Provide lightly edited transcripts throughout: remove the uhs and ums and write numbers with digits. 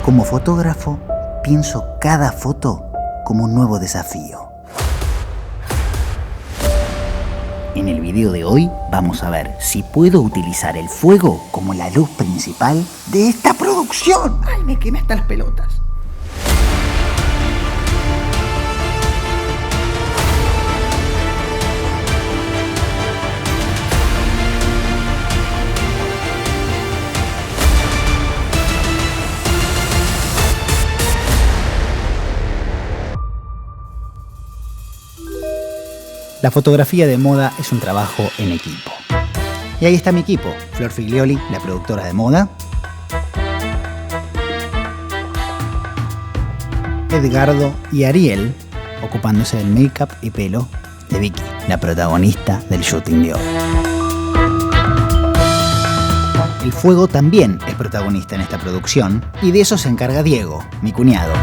Como fotógrafo, pienso cada foto como un nuevo desafío. En el video de hoy vamos a ver si puedo utilizar el fuego como la luz principal de esta producción. ¡Ay, me quemé hasta las pelotas! La fotografía de moda es un trabajo en equipo. Y ahí está mi equipo, Flor Figlioli, la productora de moda, Edgardo y Ariel, ocupándose del make-up y pelo de Vicky, la protagonista del shooting de hoy. El fuego también es protagonista en esta producción y de eso se encarga Diego, mi cuñado.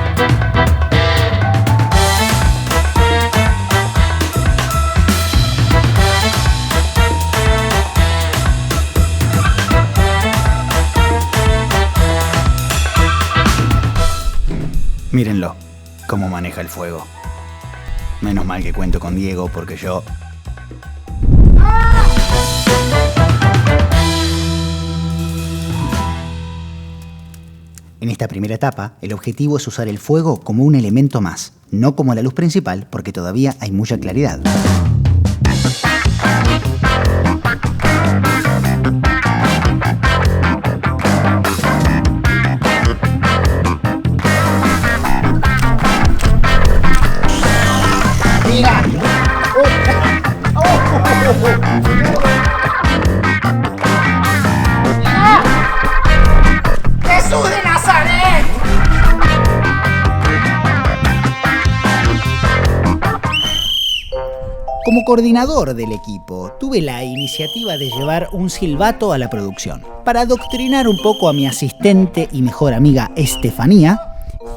Mírenlo, cómo maneja el fuego. Menos mal que cuento con Diego porque yo... En esta primera etapa, el objetivo es usar el fuego como un elemento más, no como la luz principal porque todavía hay mucha claridad. ¡Jesús de Nazaret! Como coordinador del equipo, tuve la iniciativa de llevar un silbato a la producción, para adoctrinar un poco a mi asistente y mejor amiga Estefanía,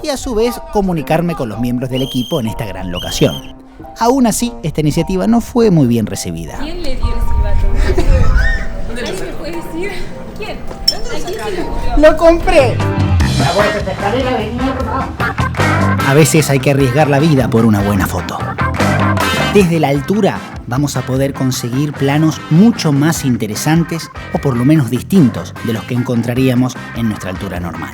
y a su vez comunicarme con los miembros del equipo en esta gran locación. Aún así, esta iniciativa no fue muy bien recibida. ¿Quién le dio el silbato? ¿Alguien me puede decir? ¿Quién? ¿A quién se le ocurrió? ¡Lo compré! A veces hay que arriesgar la vida por una buena foto. Desde la altura vamos a poder conseguir planos mucho más interesantes o por lo menos distintos de los que encontraríamos en nuestra altura normal.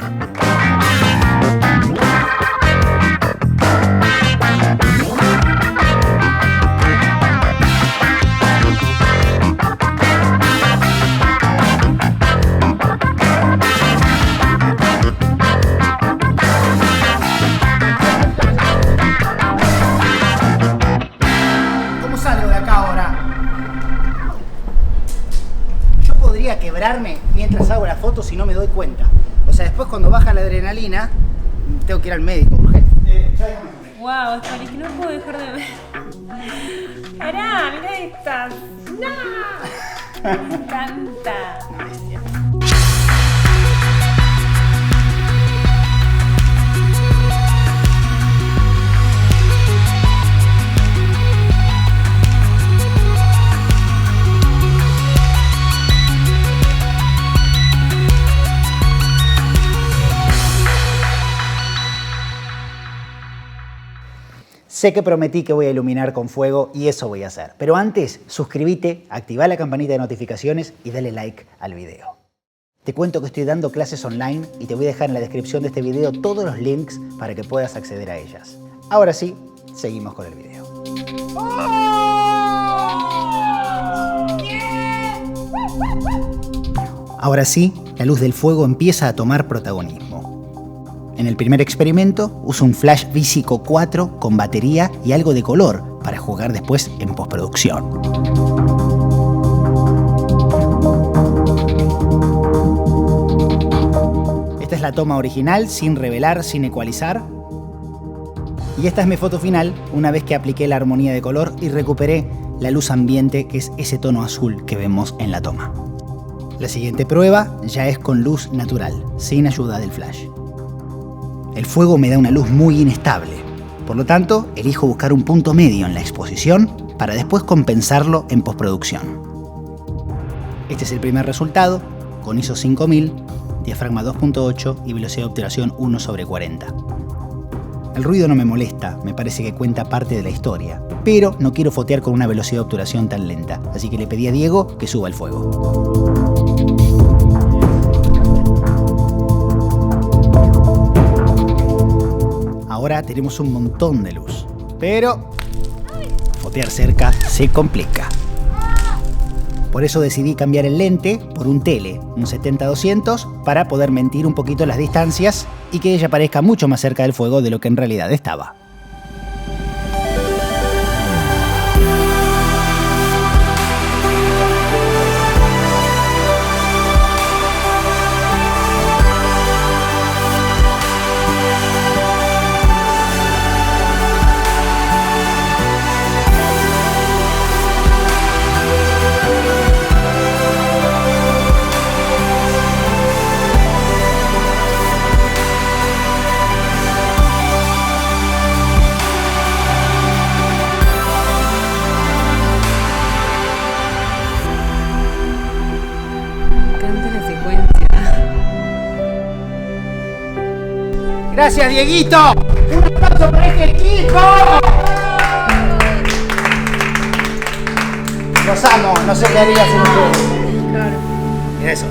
Quebrarme mientras hago la foto si no me doy cuenta. O sea, después cuando baja la adrenalina, tengo que ir al médico urgente. Wow, Spari, que no puedo dejar de ver. Pará, mirá estas. ¡No! Me encanta. Sé que prometí que voy a iluminar con fuego y eso voy a hacer. Pero antes, suscríbete, activa la campanita de notificaciones y dale like al video. Te cuento que estoy dando clases online y te voy a dejar en la descripción de este video todos los links para que puedas acceder a ellas. Ahora sí, seguimos con el video. Ahora sí, la luz del fuego empieza a tomar protagonismo. En el primer experimento uso un flash Visico 4 con batería y algo de color para jugar después en postproducción. Esta es la toma original, sin revelar, sin ecualizar. Y esta es mi foto final, una vez que apliqué la armonía de color y recuperé la luz ambiente, que es ese tono azul que vemos en la toma. La siguiente prueba ya es con luz natural, sin ayuda del flash. El fuego me da una luz muy inestable, por lo tanto, elijo buscar un punto medio en la exposición para después compensarlo en postproducción. Este es el primer resultado, con ISO 5000, diafragma 2.8 y velocidad de obturación 1/40. El ruido no me molesta, me parece que cuenta parte de la historia, pero no quiero fotear con una velocidad de obturación tan lenta, así que le pedí a Diego que suba el fuego. Ahora tenemos un montón de luz, pero fotear cerca se complica. Por eso decidí cambiar el lente por un tele, un 70-200, para poder mentir un poquito las distancias y que ella parezca mucho más cerca del fuego de lo que en realidad estaba. Gracias, Dieguito. Un aplauso para este equipo. Los amo, no sé qué haría sin ustedes. Claro. Mira eso.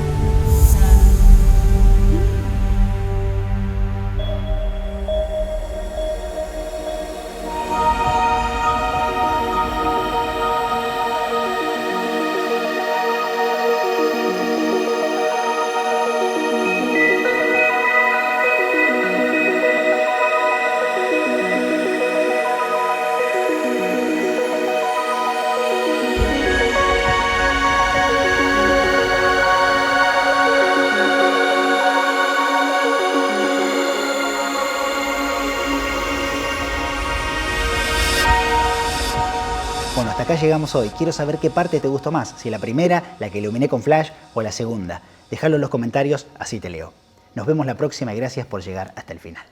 Bueno, hasta acá llegamos hoy. Quiero saber qué parte te gustó más, si la primera, la que iluminé con flash, o la segunda. Déjalo en los comentarios, así te leo. Nos vemos la próxima y gracias por llegar hasta el final.